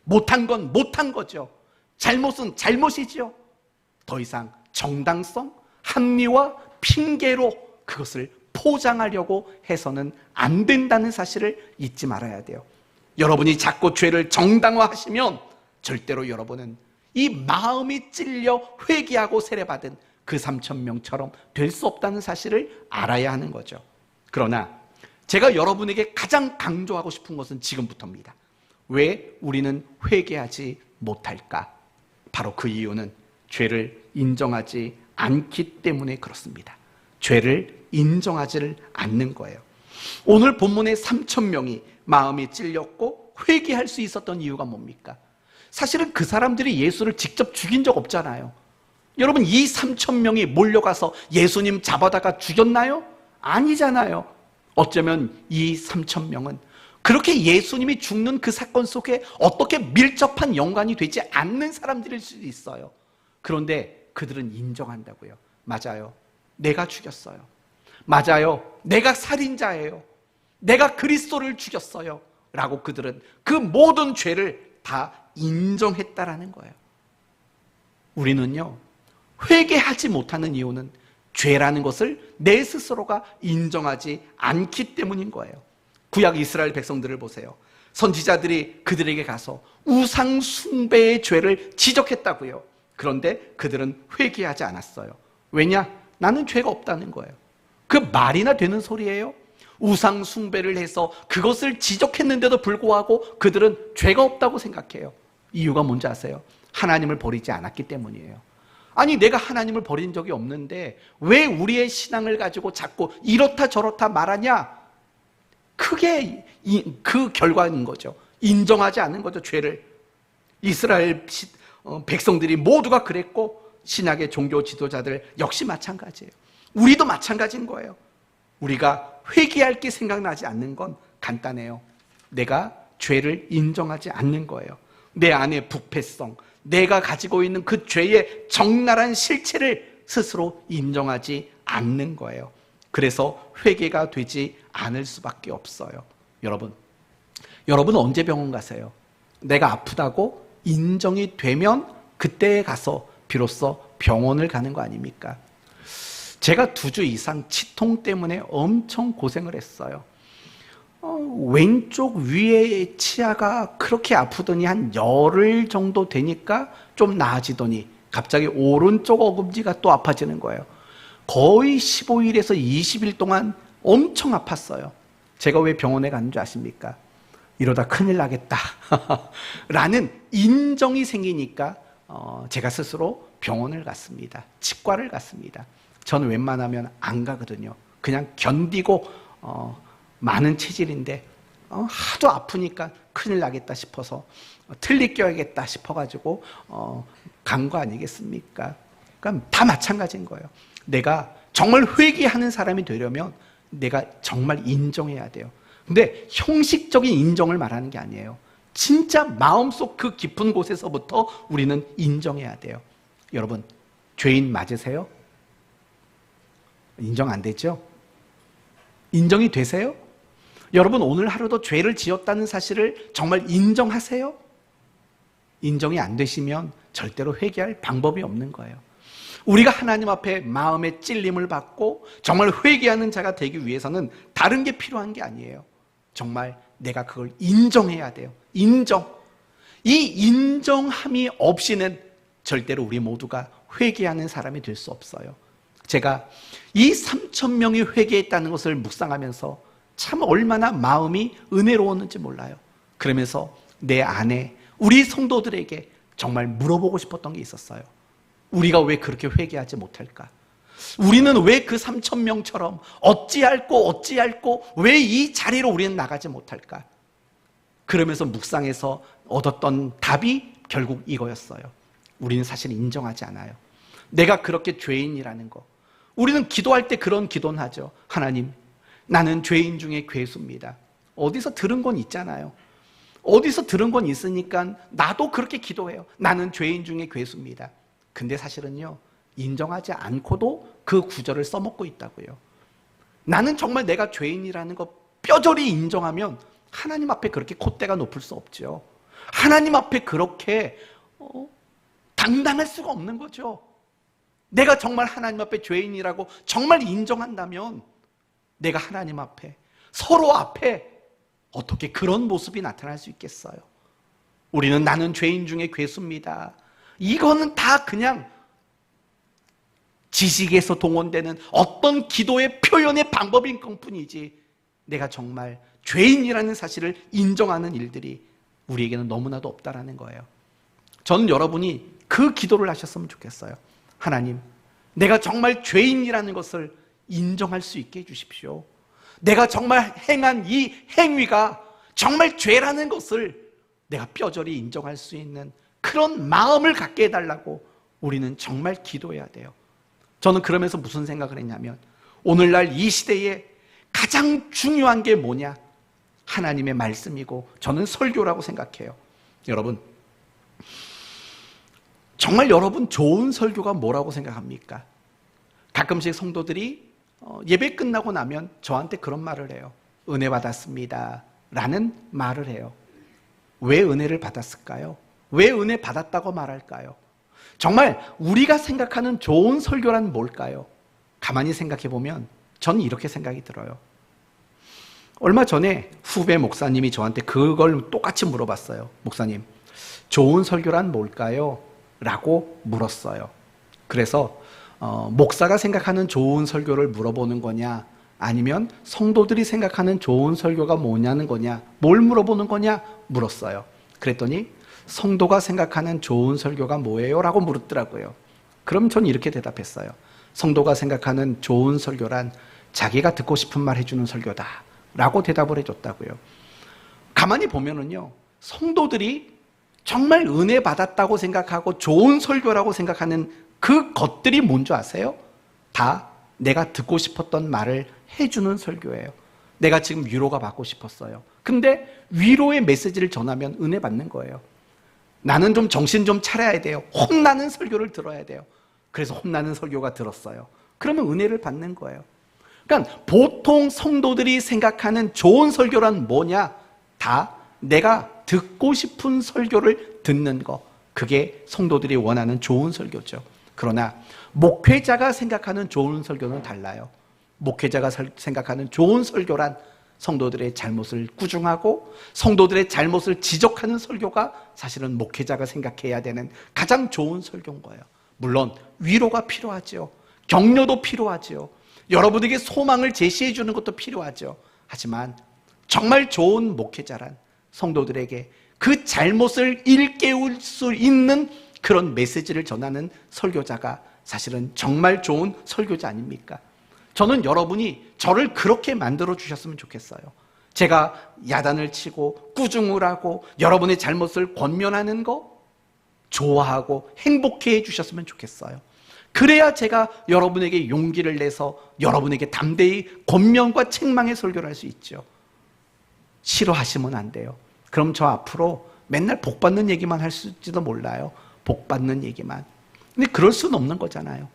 못한 건 못한 거죠. 잘못은 잘못이죠. 더 이상 정당성, 합리화, 핑계로 그것을 포장하려고 해서는 안 된다는 사실을 잊지 말아야 돼요. 여러분이 자꾸 죄를 정당화하시면 절대로 여러분은 이 마음이 찔려 회개하고 세례받은 그 3,000명처럼 될 수 없다는 사실을 알아야 하는 거죠. 그러나 제가 여러분에게 가장 강조하고 싶은 것은 지금부터입니다. 왜 우리는 회개하지 못할까? 바로 그 이유는 죄를 인정하지 않기 때문에 그렇습니다. 죄를 인정하지를 않는 거예요. 오늘 본문의 3,000명이 마음이 찔렸고 회개할 수 있었던 이유가 뭡니까? 사실은 그 사람들이 예수를 직접 죽인 적 없잖아요. 여러분, 이 3,000명이 몰려가서 예수님 잡아다가 죽였나요? 아니잖아요. 어쩌면 이 3,000명은 그렇게 예수님이 죽는 그 사건 속에 어떻게 밀접한 연관이 되지 않는 사람들일 수도 있어요. 그런데 그들은 인정한다고요. 맞아요. 내가 죽였어요. 맞아요. 내가 살인자예요. 내가 그리스도를 죽였어요. 라고 그들은 그 모든 죄를 다 인정했다라는 거예요. 우리는요, 회개하지 못하는 이유는 죄라는 것을 내 스스로가 인정하지 않기 때문인 거예요. 구약 이스라엘 백성들을 보세요. 선지자들이 그들에게 가서 우상 숭배의 죄를 지적했다고요. 그런데 그들은 회개하지 않았어요. 왜냐? 나는 죄가 없다는 거예요. 그 말이나 되는 소리예요? 우상 숭배를 해서 그것을 지적했는데도 불구하고 그들은 죄가 없다고 생각해요. 이유가 뭔지 아세요? 하나님을 버리지 않았기 때문이에요. 아니, 내가 하나님을 버린 적이 없는데 왜 우리의 신앙을 가지고 자꾸 이렇다 저렇다 말하냐? 크게 그 결과인 거죠. 인정하지 않는 거죠, 죄를. 이스라엘 백성들이 모두가 그랬고 신약의 종교 지도자들 역시 마찬가지예요. 우리도 마찬가지인 거예요. 우리가 회개할 게 생각나지 않는 건 간단해요. 내가 죄를 인정하지 않는 거예요. 내 안의 부패성, 내가 가지고 있는 그 죄의 적나라한 실체를 스스로 인정하지 않는 거예요. 그래서 회개가 되지 않을 수밖에 없어요. 여러분 언제 병원 가세요? 내가 아프다고 인정이 되면 그때에 가서 비로소 병원을 가는 거 아닙니까? 제가 2주 이상 치통 때문에 엄청 고생을 했어요. 왼쪽 위에 치아가 그렇게 아프더니 한 열흘 정도 되니까 좀 나아지더니 갑자기 오른쪽 어금니가 또 아파지는 거예요. 거의 15일에서 20일 동안 엄청 아팠어요. 제가 왜 병원에 가는 줄 아십니까? 이러다 큰일 나겠다 라는 인정이 생기니까 제가 스스로 병원을 갔습니다. 치과를 갔습니다. 저는 웬만하면 안 가거든요. 그냥 견디고 많은 체질인데 하도 아프니까 큰일 나겠다 싶어서 틀니 껴야겠다 싶어가지고 간 거 아니겠습니까? 그러니까 다 마찬가지인 거예요. 내가 정말 회개하는 사람이 되려면 내가 정말 인정해야 돼요. 근데 형식적인 인정을 말하는 게 아니에요. 진짜 마음속 그 깊은 곳에서부터 우리는 인정해야 돼요. 여러분, 죄인 맞으세요? 인정 안 되죠? 인정이 되세요? 여러분, 오늘 하루도 죄를 지었다는 사실을 정말 인정하세요? 인정이 안 되시면 절대로 회개할 방법이 없는 거예요. 우리가 하나님 앞에 마음의 찔림을 받고 정말 회개하는 자가 되기 위해서는 다른 게 필요한 게 아니에요. 정말 내가 그걸 인정해야 돼요. 인정. 이 인정함이 없이는 절대로 우리 모두가 회개하는 사람이 될 수 없어요. 제가 이 3,000명이 회개했다는 것을 묵상하면서 참 얼마나 마음이 은혜로웠는지 몰라요. 그러면서 내 안에 우리 성도들에게 정말 물어보고 싶었던 게 있었어요. 우리가 왜 그렇게 회개하지 못할까? 우리는 왜 그 3,000명처럼 어찌할꼬 왜 이 자리로 우리는 나가지 못할까? 그러면서 묵상해서 얻었던 답이 결국 이거였어요. 우리는 사실 인정하지 않아요. 내가 그렇게 죄인이라는 거. 우리는 기도할 때 그런 기도는 하죠. 하나님, 나는 죄인 중에 괴수입니다. 어디서 들은 건 있잖아요. 어디서 들은 건 있으니까 나도 그렇게 기도해요. 나는 죄인 중에 괴수입니다. 근데 사실은요, 인정하지 않고도 그 구절을 써먹고 있다고요. 나는 정말 내가 죄인이라는 거 뼈저리 인정하면 하나님 앞에 그렇게 콧대가 높을 수 없죠. 하나님 앞에 그렇게 당당할 수가 없는 거죠. 내가 정말 하나님 앞에 죄인이라고 정말 인정한다면 내가 하나님 앞에, 서로 앞에 어떻게 그런 모습이 나타날 수 있겠어요? 우리는 나는 죄인 중에 괴수입니다. 이거는 다 그냥 지식에서 동원되는 어떤 기도의 표현의 방법인 것뿐이지, 내가 정말 죄인이라는 사실을 인정하는 일들이 우리에게는 너무나도 없다라는 거예요. 저는 여러분이 그 기도를 하셨으면 좋겠어요. 하나님, 내가 정말 죄인이라는 것을 인정할 수 있게 해주십시오. 내가 정말 행한 이 행위가 정말 죄라는 것을 내가 뼈저리 인정할 수 있는 그런 마음을 갖게 해달라고 우리는 정말 기도해야 돼요. 저는 그러면서 무슨 생각을 했냐면, 오늘날 이 시대에 가장 중요한 게 뭐냐? 하나님의 말씀이고 저는 설교라고 생각해요. 여러분, 정말 여러분 좋은 설교가 뭐라고 생각합니까? 가끔씩 성도들이 예배 끝나고 나면 저한테 그런 말을 해요. 은혜 받았습니다 라는 말을 해요. 왜 은혜를 받았을까요? 왜 은혜 받았다고 말할까요? 정말 우리가 생각하는 좋은 설교란 뭘까요? 가만히 생각해 보면 저는 이렇게 생각이 들어요. 얼마 전에 후배 목사님이 저한테 그걸 똑같이 물어봤어요. 목사님, 좋은 설교란 뭘까요? 라고 물었어요. 그래서 목사가 생각하는 좋은 설교를 물어보는 거냐, 아니면 성도들이 생각하는 좋은 설교가 뭐냐는 거냐, 뭘 물어보는 거냐 물었어요. 그랬더니 성도가 생각하는 좋은 설교가 뭐예요? 라고 물었더라고요. 그럼 전 이렇게 대답했어요. 성도가 생각하는 좋은 설교란 자기가 듣고 싶은 말 해주는 설교다 라고 대답을 해줬다고요. 가만히 보면은요, 성도들이 정말 은혜 받았다고 생각하고 좋은 설교라고 생각하는 그 것들이 뭔지 아세요? 다 내가 듣고 싶었던 말을 해주는 설교예요. 내가 지금 위로가 받고 싶었어요. 근데 위로의 메시지를 전하면 은혜 받는 거예요. 나는 좀 정신 좀 차려야 돼요. 혼나는 설교를 들어야 돼요. 그래서 혼나는 설교가 들었어요. 그러면 은혜를 받는 거예요. 그러니까 보통 성도들이 생각하는 좋은 설교란 뭐냐? 다 내가 듣고 싶은 설교를 듣는 거, 그게 성도들이 원하는 좋은 설교죠. 그러나 목회자가 생각하는 좋은 설교는 달라요. 목회자가 생각하는 좋은 설교란 성도들의 잘못을 꾸중하고 성도들의 잘못을 지적하는 설교가 사실은 목회자가 생각해야 되는 가장 좋은 설교인 거예요. 물론 위로가 필요하죠. 격려도 필요하죠. 여러분에게 소망을 제시해 주는 것도 필요하죠. 하지만 정말 좋은 목회자란 성도들에게 그 잘못을 일깨울 수 있는 그런 메시지를 전하는 설교자가 사실은 정말 좋은 설교자 아닙니까? 저는 여러분이 저를 그렇게 만들어 주셨으면 좋겠어요. 제가 야단을 치고 꾸중을 하고 여러분의 잘못을 권면하는 거 좋아하고 행복해 해 주셨으면 좋겠어요. 그래야 제가 여러분에게 용기를 내서 여러분에게 담대히 권면과 책망의 설교를 할 수 있죠. 싫어하시면 안 돼요. 그럼 저 앞으로 맨날 복 받는 얘기만 할 수지도 몰라요. 복 받는 얘기만. 근데 그럴 수는 없는 거잖아요.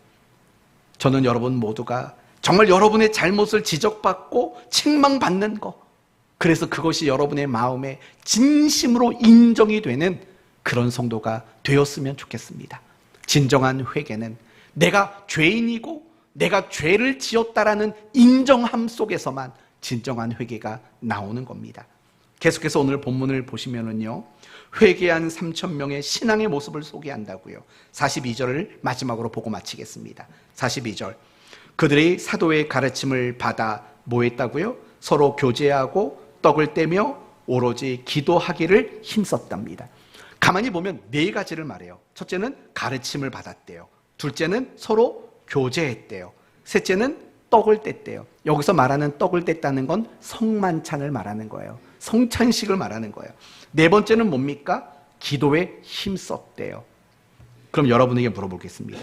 저는 여러분 모두가 정말 여러분의 잘못을 지적받고 책망받는 거, 그래서 그것이 여러분의 마음에 진심으로 인정이 되는 그런 성도가 되었으면 좋겠습니다. 진정한 회개는 내가 죄인이고 내가 죄를 지었다라는 인정함 속에서만 진정한 회개가 나오는 겁니다. 계속해서 오늘 본문을 보시면은요, 회개한 3,000명의 신앙의 모습을 소개한다고요. 42절을 마지막으로 보고 마치겠습니다. 42절. 그들이 사도의 가르침을 받아 뭐 했다고요? 서로 교제하고 떡을 떼며 오로지 기도하기를 힘썼답니다. 가만히 보면 네 가지를 말해요. 첫째는 가르침을 받았대요. 둘째는 서로 교제했대요. 셋째는 떡을 뗐대요. 여기서 말하는 떡을 뗐다는 건 성만찬을 말하는 거예요. 성찬식을 말하는 거예요. 네 번째는 뭡니까? 기도에 힘썼대요. 그럼 여러분에게 물어보겠습니다.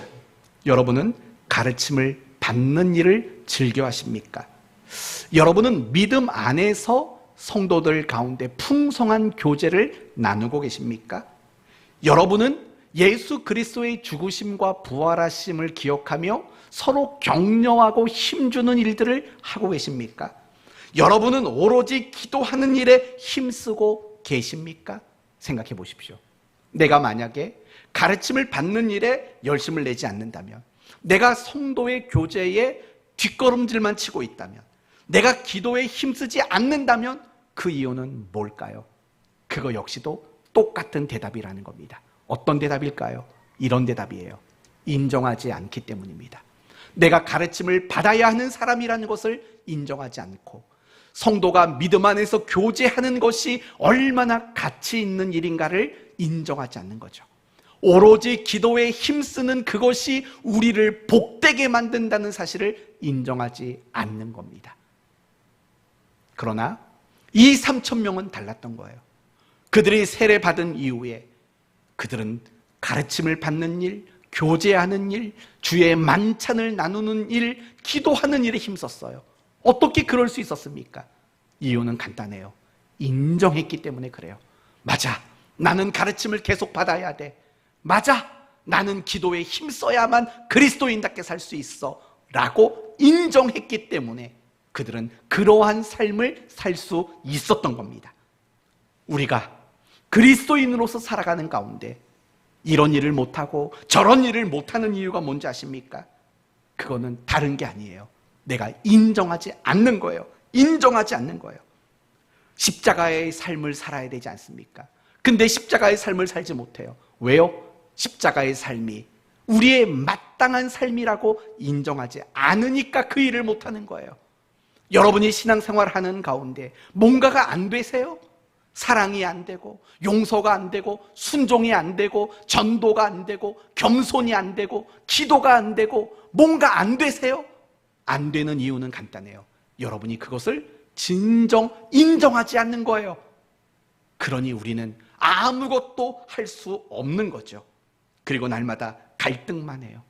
여러분은 가르침을 받는 일을 즐겨 하십니까? 여러분은 믿음 안에서 성도들 가운데 풍성한 교제를 나누고 계십니까? 여러분은 예수 그리스도의 죽으심과 부활하심을 기억하며 서로 격려하고 힘주는 일들을 하고 계십니까? 여러분은 오로지 기도하는 일에 힘쓰고 계십니까? 생각해 보십시오. 내가 만약에 가르침을 받는 일에 열심을 내지 않는다면, 내가 성도의 교제에 뒷걸음질만 치고 있다면, 내가 기도에 힘쓰지 않는다면 그 이유는 뭘까요? 그거 역시도 똑같은 대답이라는 겁니다. 어떤 대답일까요? 이런 대답이에요. 인정하지 않기 때문입니다. 내가 가르침을 받아야 하는 사람이라는 것을 인정하지 않고, 성도가 믿음 안에서 교제하는 것이 얼마나 가치 있는 일인가를 인정하지 않는 거죠. 오로지 기도에 힘쓰는 그것이 우리를 복되게 만든다는 사실을 인정하지 않는 겁니다. 그러나 이 3,000명은 달랐던 거예요. 그들이 세례받은 이후에 그들은 가르침을 받는 일, 교제하는 일, 주의 만찬을 나누는 일, 기도하는 일에 힘썼어요. 어떻게 그럴 수 있었습니까? 이유는 간단해요. 인정했기 때문에 그래요. 맞아, 나는 가르침을 계속 받아야 돼. 맞아, 나는 기도에 힘써야만 그리스도인답게 살 수 있어 라고 인정했기 때문에 그들은 그러한 삶을 살 수 있었던 겁니다. 우리가 그리스도인으로서 살아가는 가운데 이런 일을 못하고 저런 일을 못하는 이유가 뭔지 아십니까? 그거는 다른 게 아니에요. 내가 인정하지 않는 거예요. 인정하지 않는 거예요. 십자가의 삶을 살아야 되지 않습니까? 근데 십자가의 삶을 살지 못해요. 왜요? 십자가의 삶이 우리의 마땅한 삶이라고 인정하지 않으니까 그 일을 못하는 거예요. 여러분이 신앙생활을 하는 가운데 뭔가가 안 되세요? 사랑이 안 되고, 용서가 안 되고, 순종이 안 되고, 전도가 안 되고, 겸손이 안 되고, 기도가 안 되고, 뭔가 안 되세요? 안 되는 이유는 간단해요. 여러분이 그것을 진정 인정하지 않는 거예요. 그러니 우리는 아무것도 할 수 없는 거죠. 그리고 날마다 갈등만 해요.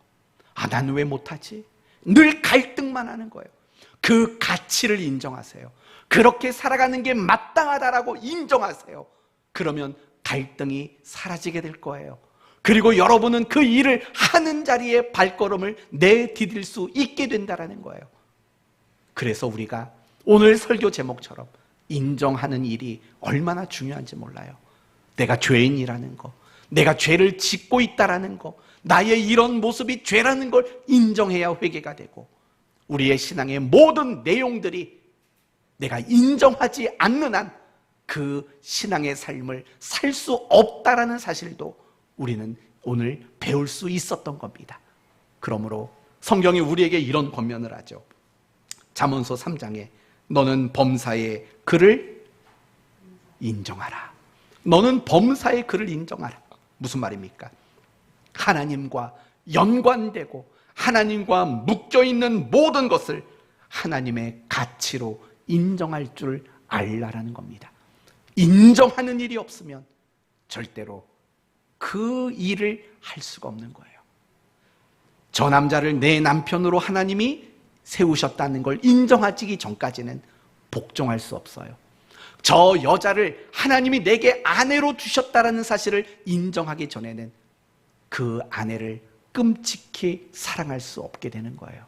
아, 난 왜 못하지? 늘 갈등만 하는 거예요. 그 가치를 인정하세요. 그렇게 살아가는 게 마땅하다라고 인정하세요. 그러면 갈등이 사라지게 될 거예요. 그리고 여러분은 그 일을 하는 자리에 발걸음을 내디딜 수 있게 된다는 거예요. 그래서 우리가 오늘 설교 제목처럼 인정하는 일이 얼마나 중요한지 몰라요. 내가 죄인이라는 거, 내가 죄를 짓고 있다라는 거, 나의 이런 모습이 죄라는 걸 인정해야 회개가 되고, 우리의 신앙의 모든 내용들이 내가 인정하지 않는 한 그 신앙의 삶을 살 수 없다라는 사실도 우리는 오늘 배울 수 있었던 겁니다. 그러므로 성경이 우리에게 이런 권면을 하죠. 잠언서 3장에 너는 범사의 그를 인정하라. 너는 범사의 그를 인정하라. 무슨 말입니까? 하나님과 연관되고 하나님과 묶여있는 모든 것을 하나님의 가치로 인정할 줄 알라라는 겁니다. 인정하는 일이 없으면 절대로 그 일을 할 수가 없는 거예요. 저 남자를 내 남편으로 하나님이 세우셨다는 걸 인정하기 전까지는 복종할 수 없어요. 저 여자를 하나님이 내게 아내로 주셨다는 사실을 인정하기 전에는 그 아내를 끔찍히 사랑할 수 없게 되는 거예요.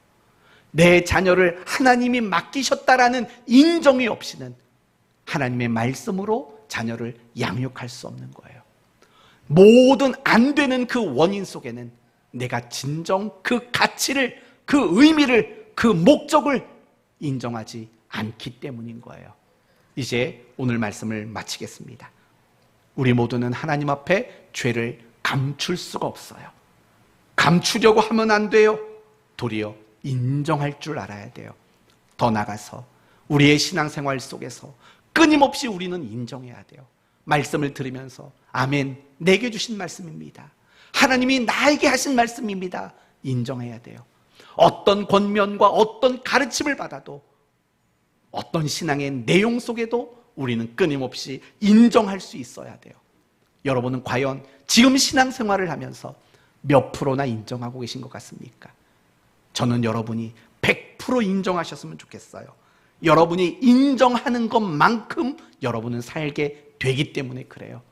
내 자녀를 하나님이 맡기셨다라는 인정이 없이는 하나님의 말씀으로 자녀를 양육할 수 없는 거예요. 모든 안 되는 그 원인 속에는 내가 진정 그 가치를, 그 의미를, 그 목적을 인정하지 않기 때문인 거예요. 이제 오늘 말씀을 마치겠습니다. 우리 모두는 하나님 앞에 죄를 감출 수가 없어요. 감추려고 하면 안 돼요. 도리어 인정할 줄 알아야 돼요. 더 나아가서 우리의 신앙생활 속에서 끊임없이 우리는 인정해야 돼요. 말씀을 들으면서 아멘, 내게 주신 말씀입니다. 하나님이 나에게 하신 말씀입니다. 인정해야 돼요. 어떤 권면과 어떤 가르침을 받아도, 어떤 신앙의 내용 속에도 우리는 끊임없이 인정할 수 있어야 돼요. 여러분은 과연 지금 신앙생활을 하면서 몇 프로나 인정하고 계신 것 같습니까? 저는 여러분이 100% 인정하셨으면 좋겠어요. 여러분이 인정하는 것만큼 여러분은 살게 되기 때문에 그래요.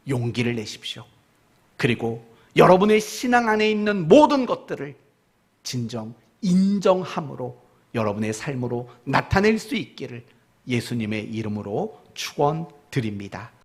용기를 내십시오. 그리고 여러분의 신앙 안에 있는 모든 것들을 진정 인정함으로 여러분의 삶으로 나타낼 수 있기를 예수님의 이름으로 축원드립니다.